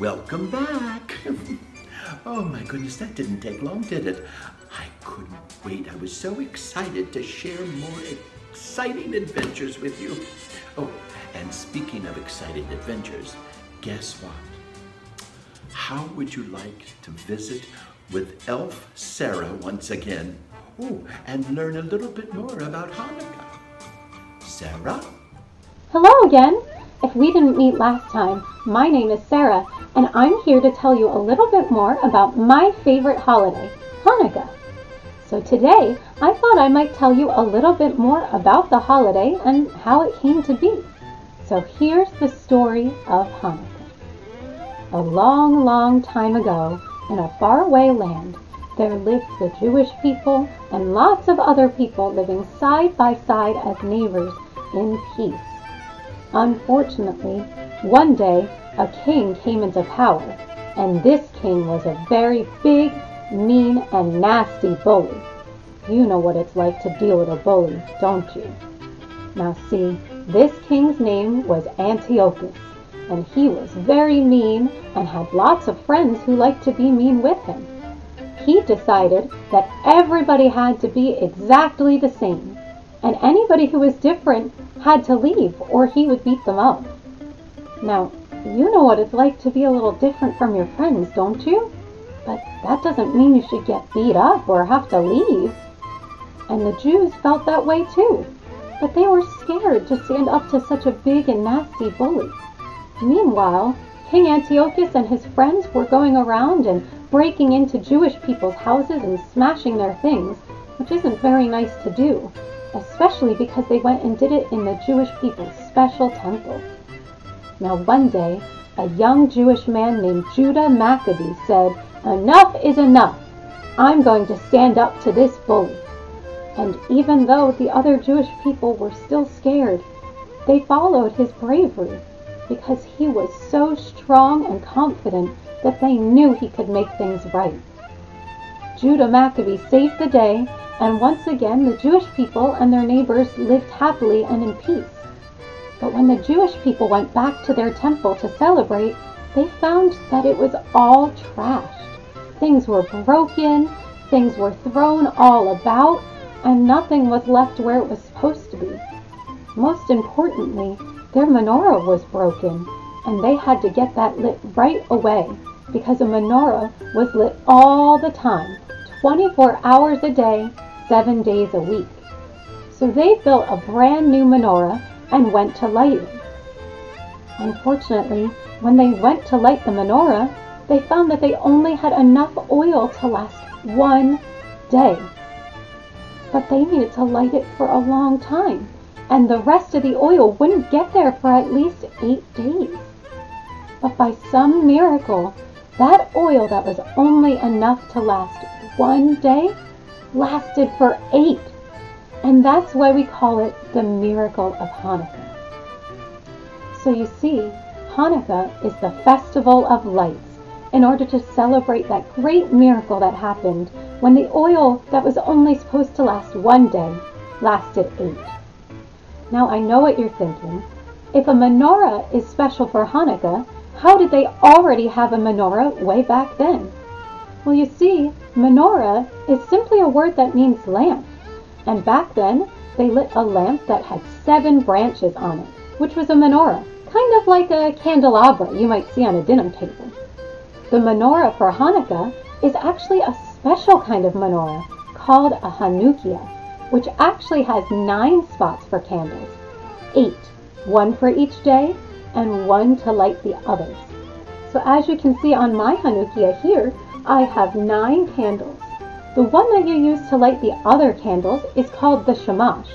Welcome back. Oh my goodness, that didn't take long, did it? I couldn't wait. I was so excited to share more exciting adventures with you. Oh, and speaking of exciting adventures, guess what? How would you like to visit with Elf Sarah once again? Oh, and learn a little bit more about Hanukkah. Sarah? Hello again! If we didn't meet last time, my name is Sarah, and I'm here to tell you a little bit more about my favorite holiday, Hanukkah. So today, I thought I might tell you a little bit more about the holiday and how it came to be. So here's the story of Hanukkah. A long, long time ago, in a faraway land, there lived the Jewish people and lots of other people living side by side as neighbors in peace. Unfortunately, one day a king came into power, and this king was a very big, mean, and nasty bully. You know what it's like to deal with a bully, don't you? Now see, this king's name was Antiochus, and he was very mean and had lots of friends who liked to be mean with him. He decided that everybody had to be exactly the same, and anybody who was different had to leave or he would beat them up. Now, you know what it's like to be a little different from your friends, don't you? But that doesn't mean you should get beat up or have to leave. And the Jews felt that way too, but they were scared to stand up to such a big and nasty bully. Meanwhile, King Antiochus and his friends were going around and breaking into Jewish people's houses and smashing their things, which isn't very nice to do, especially because they went and did it in the Jewish people's special temple. Now one day, a young Jewish man named Judah Maccabee said, "Enough is enough. I'm going to stand up to this bully." And even though the other Jewish people were still scared, they followed his bravery because he was so strong and confident that they knew he could make things right. Judah Maccabee saved the day, and once again the Jewish people and their neighbors lived happily and in peace. But when the Jewish people went back to their temple to celebrate, they found that it was all trashed. Things were broken, things were thrown all about, and nothing was left where it was supposed to be. Most importantly, their menorah was broken, and they had to get that lit right away, because a menorah was lit all the time, 24 hours a day, 7 days a week. So they built a brand new menorah and went to light it. Unfortunately, when they went to light the menorah, they found that they only had enough oil to last 1 day. But they needed to light it for a long time, and the rest of the oil wouldn't get there for at least 8 days. But by some miracle, that oil that was only enough to last 1 day lasted for 8. And that's why we call it the miracle of Hanukkah. So you see, Hanukkah is the festival of lights in order to celebrate that great miracle that happened when the oil that was only supposed to last 1 day lasted 8. Now I know what you're thinking. If a menorah is special for Hanukkah, how did they already have a menorah way back then? Well, you see, menorah is simply a word that means lamp. And back then, they lit a lamp that had 7 branches on it, which was a menorah, kind of like a candelabra you might see on a dinner table. The menorah for Hanukkah is actually a special kind of menorah called a Hanukkiah, which actually has 9 spots for candles, 8, 1 for each day, and 1 to light the others. So as you can see on my Hanukkiah here, I have 9 candles. The one that you use to light the other candles is called the shamash,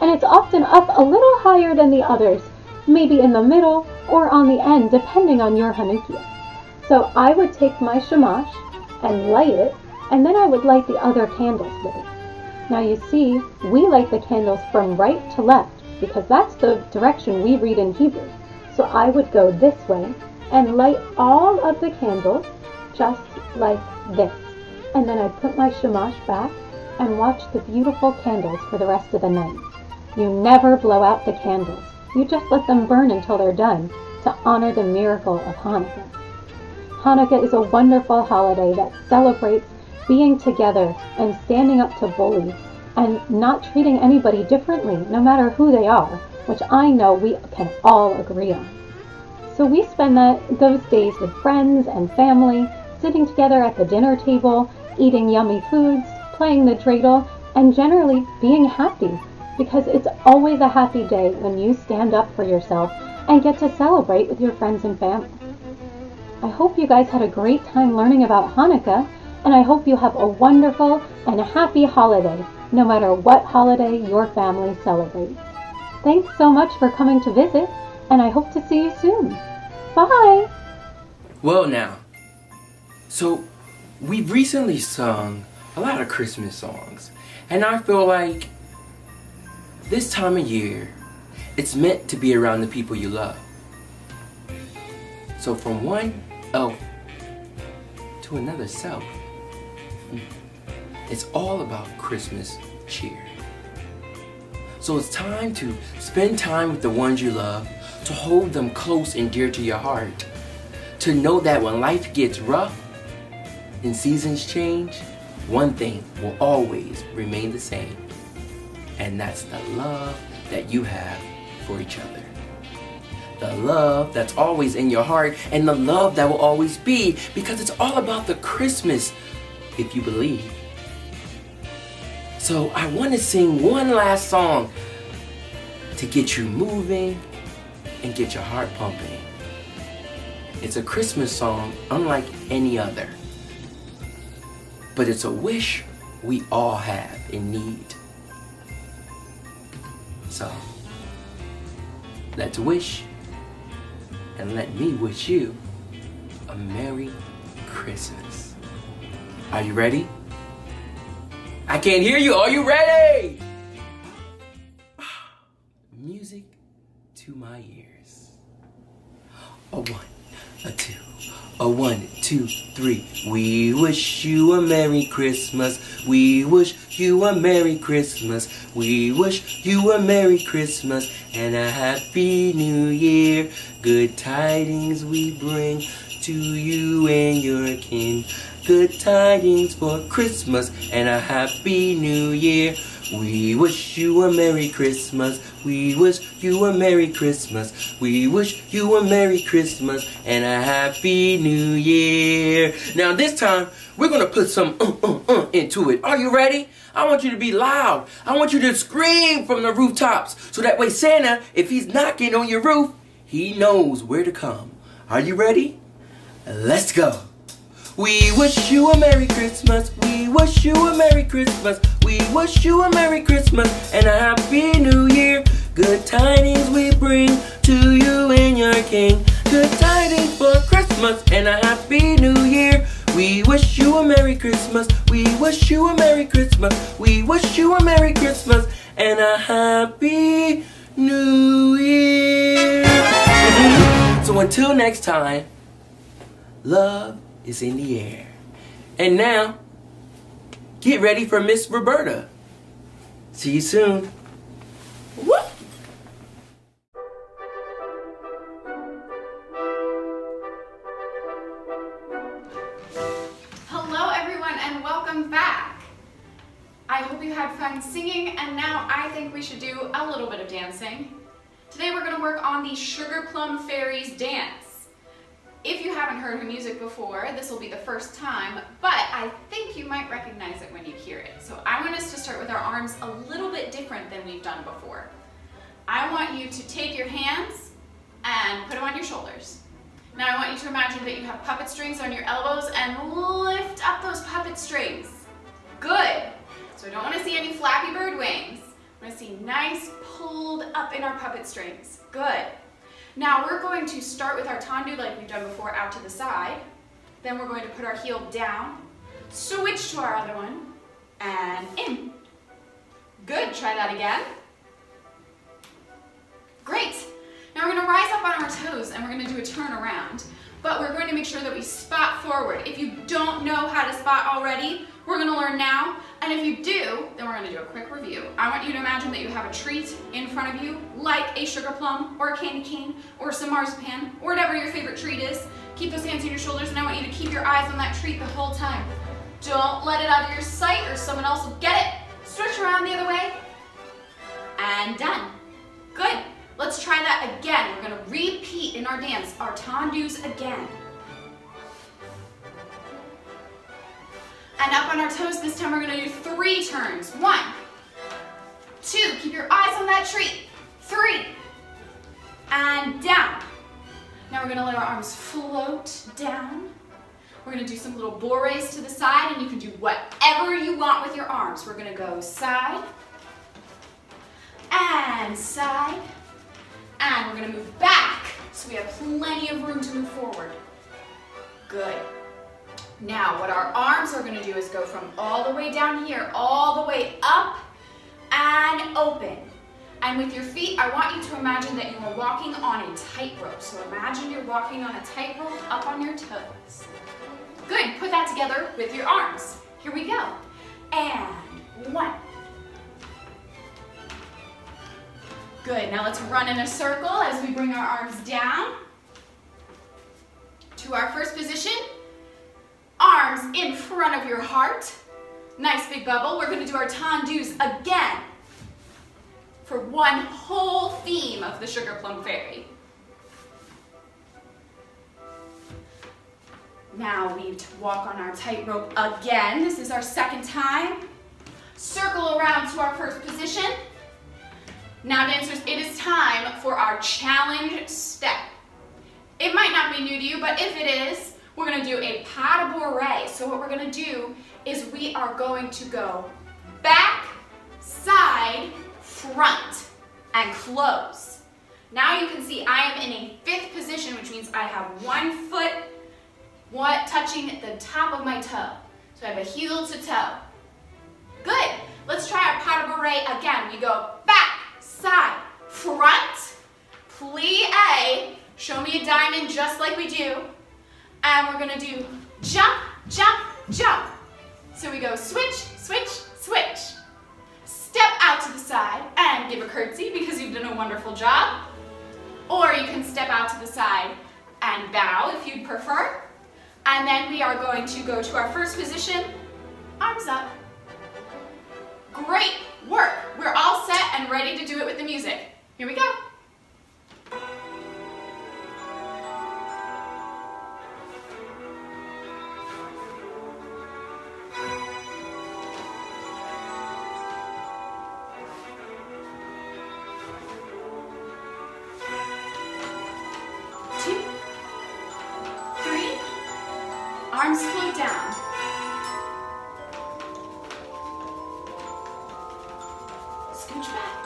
and it's often up a little higher than the others, maybe in the middle or on the end, depending on your Hanukkiah. So I would take my shamash and light it, and then I would light the other candles with it. Now you see, we light the candles from right to left, because that's the direction we read in Hebrew. So I would go this way and light all of the candles just like this. And then I'd put my shamash back and watch the beautiful candles for the rest of the night. You never blow out the candles. You just let them burn until they're done to honor the miracle of Hanukkah. Hanukkah is a wonderful holiday that celebrates being together and standing up to bullies and not treating anybody differently, no matter who they are, which I know we can all agree on. So we spend those days with friends and family, sitting together at the dinner table, eating yummy foods, playing the dreidel, and generally being happy, because it's always a happy day when you stand up for yourself and get to celebrate with your friends and family. I hope you guys had a great time learning about Hanukkah, and I hope you have a wonderful and happy holiday, no matter what holiday your family celebrates. Thanks so much for coming to visit, and I hope to see you soon. Bye! Well now, so we've recently sung a lot of Christmas songs, and I feel like this time of year, it's meant to be around the people you love. So from one elf to another self, it's all about Christmas cheer. So it's time to spend time with the ones you love, to hold them close and dear to your heart, to know that when life gets rough and seasons change, one thing will always remain the same, and that's the love that you have for each other. The love that's always in your heart, and the love that will always be, because it's all about the Christmas, if you believe. So I want to sing one last song to get you moving and get your heart pumping. It's a Christmas song unlike any other, but it's a wish we all have and need. So let's wish, and let me wish you a Merry Christmas. Are you ready? I can't hear you. Are you ready? Music to my ears. A one, a two, a 1, 2, 3. We wish you a Merry Christmas. We wish you a Merry Christmas. We wish you a Merry Christmas and a Happy New Year. Good tidings we bring to you and your kin. Good tidings for Christmas and a Happy New Year. We wish you a Merry Christmas. We wish you a Merry Christmas. We wish you a Merry Christmas and a Happy New Year. Now this time, we're going to put some into it. Are you ready? I want you to be loud. I want you to scream from the rooftops. So that way Santa, if he's knocking on your roof, he knows where to come. Are you ready? Let's go. We wish you a Merry Christmas. We wish you a Merry Christmas. We wish you a Merry Christmas and a Happy New Year. Good tidings we bring to you and your King. Good tidings for Christmas and a Happy New Year. We wish you a Merry Christmas. We wish you a Merry Christmas. We wish you a Merry Christmas and a Happy New Year. So until next time, love is in the air. And now, get ready for Miss Roberta. See you soon. Woo! Hello everyone and welcome back. I hope you had fun singing, and now I think we should do a little bit of dancing. Today we're going to work on the Sugar Plum Fairies dance. If you haven't heard her music before, this will be the first time, but I think you might recognize it when you hear it. So I want us to start with our arms a little bit different than we've done before. I want you to take your hands and put them on your shoulders. Now I want you to imagine that you have puppet strings on your elbows and lift up those puppet strings. Good. So I don't want to see any Flappy Bird wings. I want to see nice pulled up in our puppet strings. Good. Now we're going to start with our tendu like we've done before, out to the side. Then we're going to put our heel down, switch to our other one, and in. Good, try that again. Great. Now we're going to rise up on our toes and we're going to do a turn around. But we're going to make sure that we spot forward. If you don't know how to spot already, we're gonna learn now. And if you do, then we're gonna do a quick review. I want you to imagine that you have a treat in front of you, like a sugar plum, or a candy cane, or some marzipan, or whatever your favorite treat is. Keep those hands on your shoulders, and I want you to keep your eyes on that treat the whole time. Don't let it out of your sight, or someone else will get it. Switch around the other way, and done. Good. Let's try that again. We're gonna repeat in our dance, our tendus again. And up on our toes, this time we're gonna do 3 turns. 1, 2, keep your eyes on that treat. 3, and down. Now we're gonna let our arms float down. We're gonna do some little bourrées to the side, and you can do whatever you want with your arms. We're gonna go side, and side, and we're gonna move back, so we have plenty of room to move forward. Good. Now, what our arms are gonna do is go from all the way down here, all the way up and open. And with your feet, I want you to imagine that you are walking on a tightrope. So imagine you're walking on a tightrope up on your toes. Good, put that together with your arms. Here we go. And 1. Good, now let's run in a circle as we bring our arms down to our first position. Arms in front of your heart. Nice big bubble. We're going to do our tendus again for one whole theme of the Sugar Plum Fairy. Now we walk on our tightrope again. This is our second time. Circle around to our first position. Now dancers, it is time for our challenge step. It might not be new to you, but if it is, we're gonna do a pas de bourrée. So what we're gonna do is we are going to go back, side, front, and close. Now you can see I am in a 5th position, which means I have 1 foot touching the top of my toe. So I have a heel to toe. Good. Let's try our pas de bourrée again. We go back, side, front, plie, show me a diamond just like we do. And we're gonna do jump, jump, jump. So we go switch, switch, switch. Step out to the side and give a curtsy because you've done a wonderful job. Or you can step out to the side and bow if you'd prefer. And then we are going to go to our first position, arms up. Great work. We're all set and ready to do it with the music. Here we go. Arms float down. Scooch back.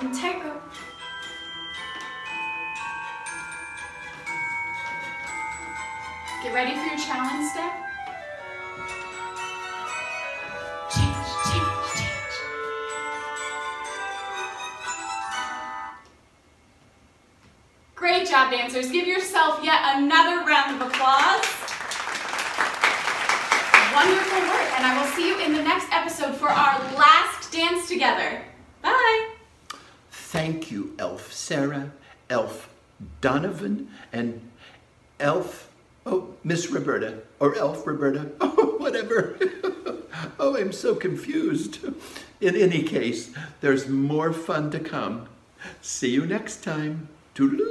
And tightrope. Get ready for your challenge step. Change, change, change. Great job, dancers. Give yourself yet another round of applause. Wonderful work, and I will see you in the next episode for our last dance together. Bye. Thank you, Elf Sarah, Elf Donovan, and Miss Roberta, or Elf Roberta, oh, whatever. Oh, I'm so confused. In any case, there's more fun to come. See you next time. Toodaloo.